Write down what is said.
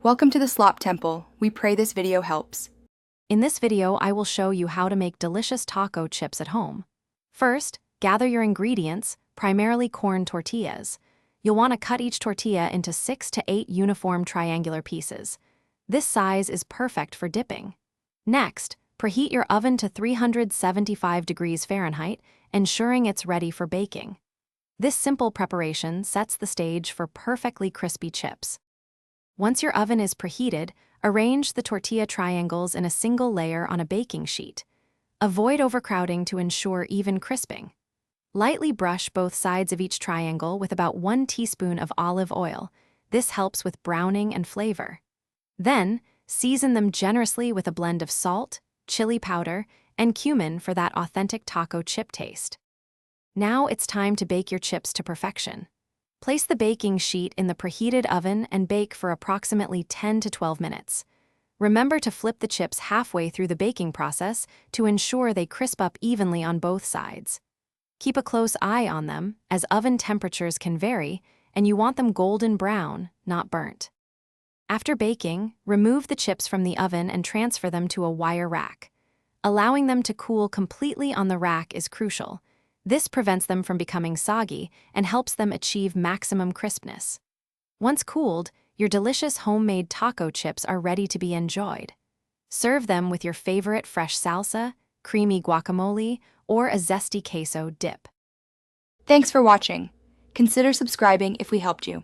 Welcome to the Slop Temple. We pray this video helps. In this video, I will show you how to make delicious taco chips at home. First, gather your ingredients, primarily corn tortillas. You'll want to cut each tortilla into 6 to 8 uniform triangular pieces. This size is perfect for dipping. Next, preheat your oven to 375 degrees Fahrenheit, ensuring it's ready for baking. This simple preparation sets the stage for perfectly crispy chips. Once your oven is preheated, arrange the tortilla triangles in a single layer on a baking sheet. Avoid overcrowding to ensure even crisping. Lightly brush both sides of each triangle with about 1 teaspoon of olive oil. This helps with browning and flavor. Then, season them generously with a blend of salt, chili powder, and cumin for that authentic taco chip taste. Now it's time to bake your chips to perfection. Place the baking sheet in the preheated oven and bake for approximately 10 to 12 minutes. Remember to flip the chips halfway through the baking process to ensure they crisp up evenly on both sides. Keep a close eye on them, as oven temperatures can vary, and you want them golden brown, not burnt. After baking, remove the chips from the oven and transfer them to a wire rack. Allowing them to cool completely on the rack is crucial. This prevents them from becoming soggy and helps them achieve maximum crispness. Once cooled, your delicious homemade taco chips are ready to be enjoyed. Serve them with your favorite fresh salsa, creamy guacamole, or a zesty queso dip. Thanks for watching. Consider subscribing if we helped you.